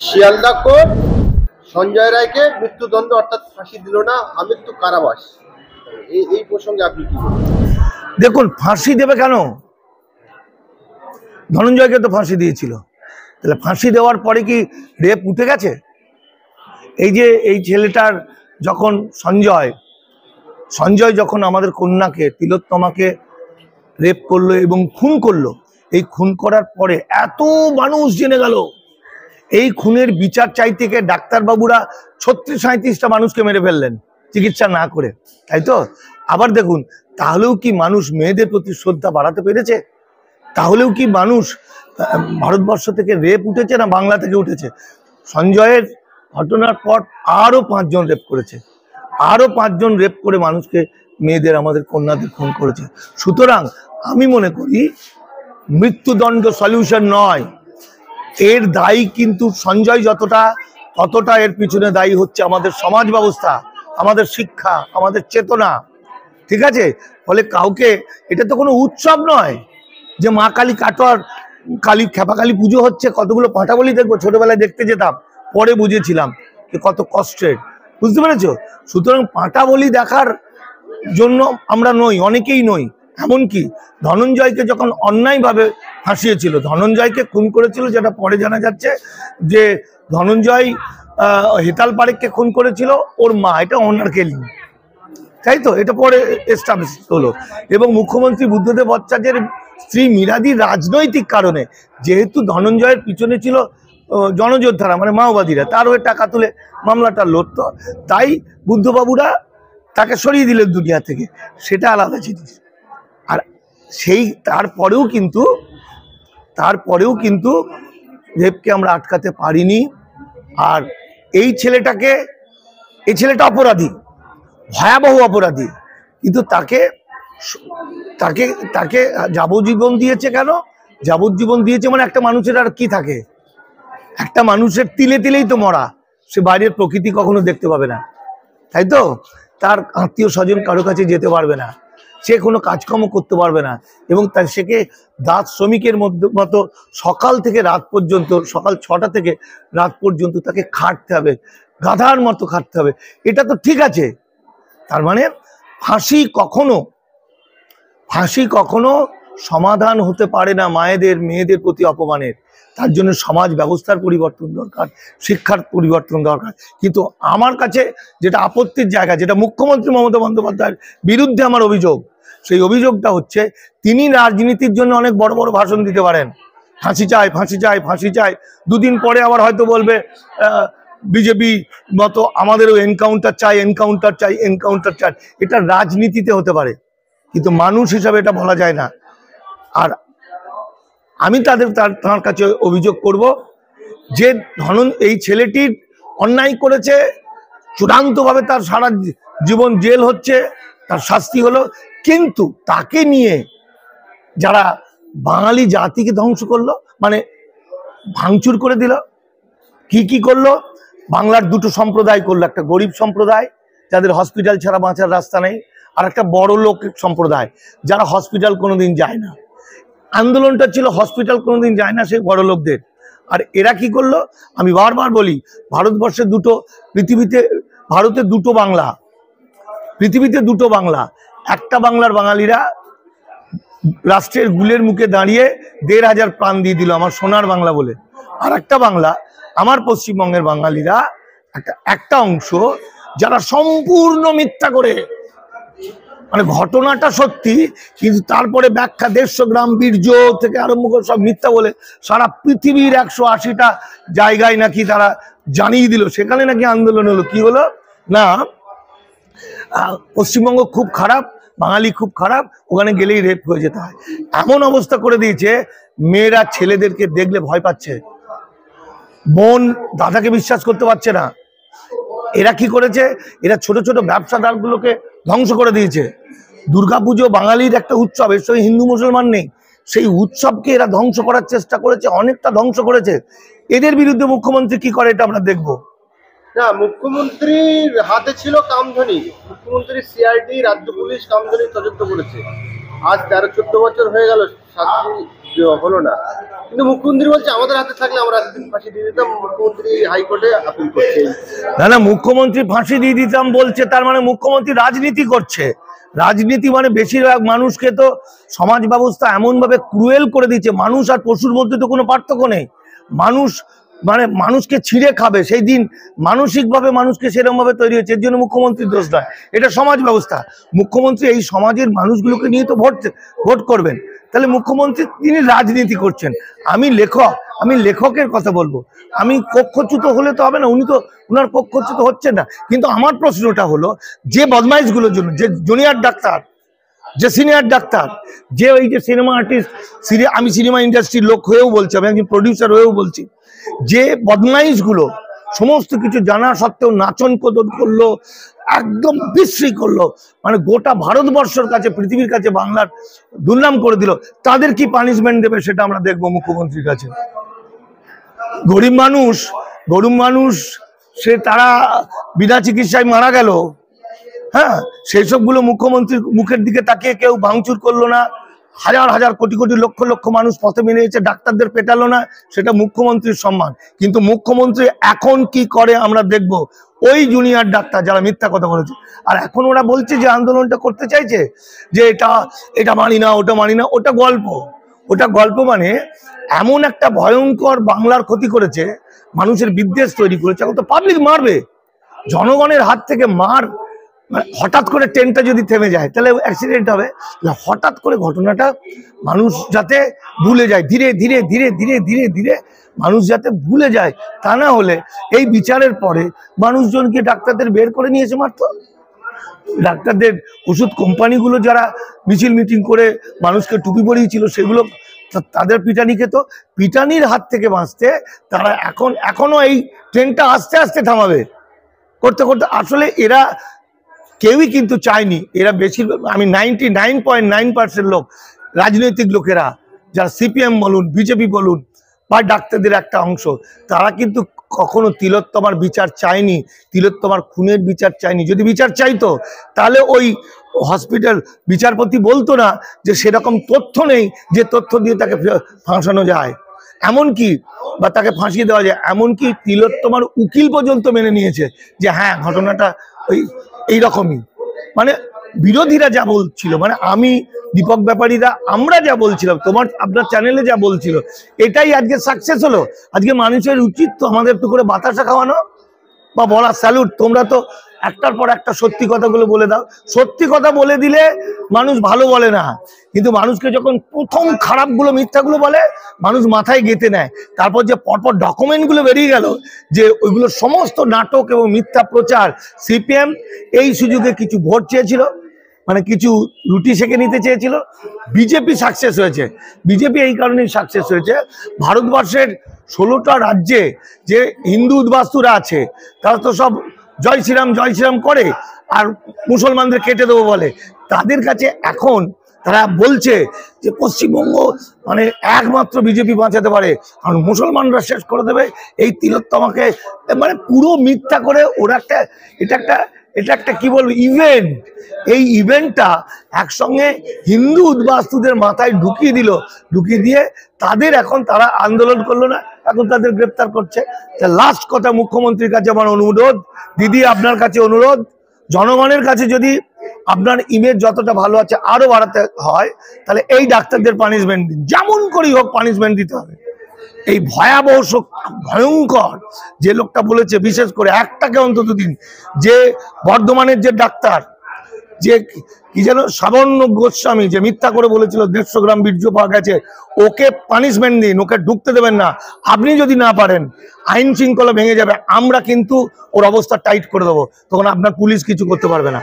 Sealdah court Sanjay রায়কে মৃত্যুদণ্ড অর্থাৎ ফাঁসি দিল না, আমৃত্যু কারাবাস। এই প্রসঙ্গে আপনি কি বলবেন? দেখুন, ফাঁসি দেবে কেন? ধনঞ্জয়কে তো ফাঁসি দিয়েছিল, তাহলে ফাঁসি দেওয়ার পরে কি রেপ উঠে গেছে? এই ছেলেটার যখন সঞ্জয় যখন আমাদের কন্যাকে, তিলোত্তমাকে রেপ করলো এবং খুন করলো, এই খুন করার পরে এত মানুষ জেনে গেল। এই খুনের বিচার চাইতে গিয়ে ডাক্তারবাবুরা 36-37টা মানুষকে মেরে ফেললেন চিকিৎসা না করে, তাই তো? আবার দেখুন, তাহলেও কি মানুষ মেয়েদের প্রতি শ্রদ্ধা বাড়াতে পেরেছে? তাহলেও কি মানুষ ভারতবর্ষ থেকে রেপ উঠেছে না বাংলা থেকে উঠেছে? সঞ্জয়ের ঘটনার পর আরো 5 জন রেপ করেছে, আরো 5 জন রেপ করে মানুষকে, মেয়েদের, আমাদের কন্যাদের খুন করেছে। সুতরাং আমি মনে করি মৃত্যুদণ্ড সলিউশন নয়। এর দায়ী কিন্তু সঞ্জয় ততটা এর পিছনে দায়ী হচ্ছে আমাদের সমাজ ব্যবস্থা, আমাদের শিক্ষা, আমাদের চেতনা। ঠিক আছে? ফলে কাউকে, এটা তো কোনো উৎসব নয় যে মা কালী কাটোয়ার কালী খেপা কালী পুজো হচ্ছে, কতগুলো পাঁঠা বলি দেখবো। ছোটবেলায় দেখতে যেতাম, পরে বুঝেছিলাম যে কত কষ্টের, বুঝতে পেরেছো? সুতরাং পাঁঠা বলি দেখার জন্য আমরা নই, অনেকেই নই। এমনকি ধনঞ্জয়কে যখন অন্যায়ভাবে ফাঁসিয়েছিল, ধনঞ্জয়কে খুন করেছিল, যেটা পরে জানা যাচ্ছে যে ধনঞ্জয় হেতাল পারেখকে খুন করেছিল ওর মা, এটা অনার কেলিং, তাই তো? এটা পরে এস্টাবলিশ হলো। এবং মুখ্যমন্ত্রী বুদ্ধদেব ভট্টাচার্যের স্ত্রী মীরাদির রাজনৈতিক কারণে, যেহেতু ধনঞ্জয়ের পিছনে ছিল জনযোদ্ধারা, মানে মাওবাদীরা, তার হয়ে টাকা তুলে মামলাটা লড়ত, তাই বুদ্ধবাবুরা তাকে সরিয়ে দিলেন দুনিয়া থেকে, সেটা আলাদা জিনিস। আর তারপরেও কিন্তু রেপকে আমরা আটকাতে পারিনি। আর এই ছেলেটা অপরাধী, ভয়াবহ অপরাধী, কিন্তু তাকে যাবজ্জীবন দিয়েছে। কেন যাবজ্জীবন দিয়েছে? মানে একটা মানুষের আর কি থাকে? একটা মানুষের তিলে তিলেই তো মরা, সে বাইরের প্রকৃতি কখনো দেখতে পাবে না, তাই তো? তার আত্মীয় স্বজন কারো কাছে যেতে পারবে না, সে কোনো কাজকর্ম করতে পারবে না, এবং সেকে দাস শ্রমিকের মতো সকাল থেকে রাত পর্যন্ত, সকাল 6টা থেকে রাত পর্যন্ত তাকে খাটতে হবে, গাধার মতো খাটতে হবে। এটা তো ঠিক আছে? তার মানে ফাঁসি কখনো সমাধান হতে পারে না মায়েদের, মেয়েদের প্রতি অপমানের। তার জন্য সমাজ ব্যবস্থার পরিবর্তন দরকার, শিক্ষার পরিবর্তন দরকার। কিন্তু আমার কাছে যেটা আপত্তির জায়গা, যেটা মুখ্যমন্ত্রী মমতা বন্দ্যোপাধ্যায়ের বিরুদ্ধে আমার অভিযোগ, সেই অভিযোগটা হচ্ছে তিনি রাজনীতির জন্য অনেক বড় বড় ভাষণ দিতে পারেন, ফাঁসি চাই, ফাঁসি চাই, ফাঁসি চাই, দুদিন পরে আবার হয়তো বলবে বিজেপি মতো আমাদেরও এনকাউন্টার চাই, এনকাউন্টার চাই, এনকাউন্টার চাই। এটা রাজনীতিতে হতে পারে, কিন্তু মানুষ হিসাবে এটা বলা যায় না। আর আমি তার কাছে অভিযোগ করব যে এই ছেলেটির অন্যায় করেছে, চূড়ান্তভাবে তার সারা জীবন জেল হচ্ছে, তার শাস্তি হলো, কিন্তু তাকে নিয়ে যারা বাঙালি জাতিকে ধ্বংস করলো, মানে ভাঙচুর করে দিল, কি করলো? বাংলার দুটো সম্প্রদায় করলো, একটা গরিব সম্প্রদায় যাদের হসপিটাল ছাড়া বাঁচার রাস্তা নেই, আর একটা বড় লোক সম্প্রদায় যারা হসপিটাল কোনোদিন যায় না। আন্দোলনটা ছিল হসপিটাল কোনোদিন যায় না সেই বড় লোকদের। আর এরা কি করলো? আমি বারবার বলি, ভারতবর্ষে ভারতে দুটো বাংলা, পৃথিবীতে দুটো বাংলা। একটা বাংলার বাঙালিরা রাষ্ট্রের গুলের মুখে দাঁড়িয়ে 1500 প্রাণ দিয়ে দিল আমার সোনার বাংলা বলে। আর একটা বাংলা, আমার পশ্চিমবঙ্গের বাঙালিরা, একটা অংশ যারা সম্পূর্ণ মিথ্যা করে, মানে ঘটনাটা সত্যি কিন্তু তারপরে ব্যাখ্যা 150 গ্রাম বীর্য থেকে আরম্ভ করে সব মিথ্যা বলে সারা পৃথিবীর 180টা জায়গায় নাকি তারা জানিয়ে দিল, সেখানে নাকি আন্দোলন হলো। কি হলো না, পশ্চিমবঙ্গ খুব খারাপ, বাঙালি খুব খারাপ, ওখানে গেলেই রেপ হয়ে যেতে হয়, এমন অবস্থা করে দিয়েছে। মেয়েরা ছেলেদেরকে দেখলে ভয় পাচ্ছে, বোন দাদাকে বিশ্বাস করতে পারছে না। এরা কি করেছে? এরা ছোট ছোট ব্যবসাদারগুলোকে ধ্বংস করে দিয়েছে। দুর্গাপুজো বাঙালির একটা উৎসব, এর সঙ্গে হিন্দু মুসলমান নেই, সেই উৎসবকে এরা ধ্বংস করার চেষ্টা করেছে, অনেকটা ধ্বংস করেছে। এদের বিরুদ্ধে মুখ্যমন্ত্রী কি করে এটা আমরা দেখবো। না, মুখ্যমন্ত্রীর হাতে ছিল কামধনি, মুখ্যমন্ত্রী সিআইডি, রাজ্য পুলিশ কামধনি তদন্ত করেছে। আজ 13-14 বছর হয়ে গেল, শাস্তি হলো না, কিন্তু মুখ্যমন্ত্রী বলছে আমাদের হাতে থাকলে আমরা এতদিন ফাঁসি দিয়ে দিতাম। মুখ্যমন্ত্রী হাইকোর্টে আপিল করছে। না, মুখ্যমন্ত্রী ফাঁসি দিয়ে দিতাম বলছে, তার মানে মুখ্যমন্ত্রী রাজনীতি করছে। রাজনীতি মানে বেশিরভাগ মানুষকে তো সমাজ ব্যবস্থা এমন ভাবে ক্রুয়েল করে দিচ্ছে, মানুষ আর পশুর মধ্যে তো কোনো পার্থক্য নেই। মানুষ মানে মানুষকে ছিঁড়ে খাবে, সেই দিন মানসিকভাবে মানুষকে সেরকম ভাবে তৈরি হচ্ছে। এর জন্য মুখ্যমন্ত্রীর দোষ নয়, এটা সমাজ ব্যবস্থা। মুখ্যমন্ত্রী এই সমাজের মানুষগুলোকে নিয়ে তো ভোট করবেন, তাহলে মুখ্যমন্ত্রী তিনি রাজনীতি করছেন। আমি লেখকের কথা বলবো। আমি কক্ষচ্যুত হলে তো হবে না, উনি তো ওনার কক্ষচ্যুত হচ্ছেন না। কিন্তু আমার প্রশ্নটা হলো, যে বদমাইশগুলোর জন্য, যে জুনিয়র ডাক্তার, যে সিনিয়র ডাক্তার, যে ওই যে সিনেমা আর্টিস্ট, আমি সিনেমা ইন্ডাস্ট্রির লোক হয়েও বলছি, আমি একজন প্রডিউসার হয়েও বলছি, যে বদমাইশগুলো সমস্ত কিছু জানা সত্ত্বেও নাচন কদন করলো, একদম বিশ্রী করলো, মানে গোটা ভারতবর্ষের কাছে, পৃথিবীর কাছে বাংলার দুর্নাম করে দিল, তাদের কি পানিশমেন্ট দেবে সেটা আমরা দেখবো মুখ্যমন্ত্রীর কাছে। গরিব মানুষ সে তারা বিনা চিকিৎসায় মারা গেল, হ্যাঁ, সেই সবগুলো মুখ্যমন্ত্রীর মুখের দিকে তাকিয়ে কেউ ভাঙচুর করলো না। হাজার হাজার কোটি কোটি লক্ষ লক্ষ মানুষ পথে বেরিয়েছে, ডাক্তারদের পেটালো না, সেটা মুখ্যমন্ত্রীর সম্মান। কিন্তু মুখ্যমন্ত্রী এখন কি করে আমরা দেখব। ওই জুনিয়র ডাক্তার যারা মিথ্যা কথা বলেছে, আর এখন ওরা বলছে যে আন্দোলনটা করতে চাইছে, যে এটা মানি না, ওটা মানি না, ওটা গল্প। মানে এমন একটা ভয়ঙ্কর বাংলার ক্ষতি করেছে, মানুষের বিদ্বেষ তৈরি করেছে। এখন তো পাবলিক মারবে, জনগণের হাত থেকে মার, হঠাৎ করে ট্রেনটা যদি থেমে যায় তাহলে অ্যাক্সিডেন্ট হবে। হঠাৎ করে ঘটনাটা মানুষ যাতে ভুলে যায়, ধীরে ধীরে ধীরে ধীরে ধীরে ধীরে মানুষ যাতে ভুলে যায়। তা না হলে এই বিচারের পরে মানুষজনকে ডাক্তারদের বের করে নিয়েছে মাত্র। ডাক্তারদের ওষুধ কোম্পানিগুলো যারা মিছিল মিটিং করে মানুষকে টুপি পরিয়েছিল, সেগুলো তাদের পিটানির হাত থেকে বাঁচতে তারা এখনো এই ট্রেনটা আস্তে আস্তে থামাবে করতে করতে। আসলে এরা কেউই কিন্তু চায়নি, এরা বেশিরভাগ, আমি 99.9% লোক, রাজনৈতিক লোকেরা, যারা সিপিএম বলুন, বিজেপি বলুন, বা ডাক্তারদের একটা অংশ, তারা কিন্তু কখনো তিলোত্তমার বিচার চায়নি, তিলোত্তমার খুনের বিচার চায়নি। যদি বিচার চাইতো তাহলে ওই হসপিটাল বিচারপতি বলতো না যে সেরকম তথ্য নেই যে তথ্য দিয়ে তাকে ফাঁসানো যায়, এমনকি বা তাকে ফাঁসিয়ে দেওয়া যায়। এমনকি তিলোত্তমার উকিল পর্যন্ত মেনে নিয়েছে যে হ্যাঁ, ঘটনাটা এইরকমই। মানে বিরোধীরা যা বলছিল, মানে আমি, দীপক ব্যাপারীরা, আমরা যা বলছিলাম, আপনার চ্যানেলে যা বলছিল, এটাই আজকে সাকসেস হলো। আজকে মানুষের উচিত তো আমাদের একটু করে বাতাসা খাওয়ানো বা বলা স্যালুট, তোমরা তো একটার পর একটা সত্যি কথাগুলো বলে দাও। সত্যি কথা বলে দিলে মানুষ ভালো বলে না, কিন্তু মানুষকে যখন প্রথম খারাপগুলো, মিথ্যাগুলো বলে, মানুষ মাথায় গেঁথে নেয়। তারপর যে পরপর ডকুমেন্টগুলো বেরিয়ে গেল যে ওইগুলো সমস্ত নাটক এবং মিথ্যা প্রচার। সিপিএম এই সুযোগে কিছু ভোট চেয়েছিল, মানে কিছু রুটি সেঁকে নিতে চেয়েছিল। বিজেপি সাকসেস হয়েছে, বিজেপি এই কারণেই সাকসেস হয়েছে, ভারতবর্ষের 16টা রাজ্যে যে হিন্দু উদ্বাস্তুরা আছে তারা তো সব জয় শ্রীরাম করে, আর মুসলমানদের কেটে দেবো বলে। তাদের কাছে এখন তারা বলছে যে পশ্চিমবঙ্গ মানে একমাত্র বিজেপি বাঁচাতে পারে, কারণ মুসলমানরা শেষ করে দেবে এই তিলোত্তমাকে। মানে পুরো মিথ্যা করে ওরা এটা একটা কি বলবো ইভেন্ট। এই ইভেন্টটা একসঙ্গে হিন্দু উদ্বাস্তুদের মাথায় ঢুকিয়ে দিয়ে তারা আন্দোলন করলো না, এখন তাদের গ্রেপ্তার করছে। লাস্ট কথা, মুখ্যমন্ত্রীর কাছে আমার অনুরোধ, দিদি আপনার কাছে অনুরোধ, জনগণের কাছে যদি আপনার ইমেজ যতটা ভালো আছে আরো বাড়াতে হয়, তাহলে এই ডাক্তারদের পানিশমেন্ট দিন, যেমন করেই হোক পানিশমেন্ট দিতে হবে। এই ভয়ঙ্কর যে লোকটা বলেছে, বিশেষ করে একটাকে অন্তত দিন, যে বর্ধমানের যে ডাক্তার, যে কি যেন সাবর্ণ গোস্বামী, যে মিথ্যা করে বলেছিল 150 গ্রাম বীর্য পাওয়া গেছে, ওকে পানিশমেন্ট দিন, ওকে ঢুকতে দেবেন না। আপনি যদি না পারেন, আইন শৃঙ্খলা ভেঙে যাবে, আমরা কিন্তু ওর অবস্থা টাইট করে দেবো, তখন আপনার পুলিশ কিছু করতে পারবে না।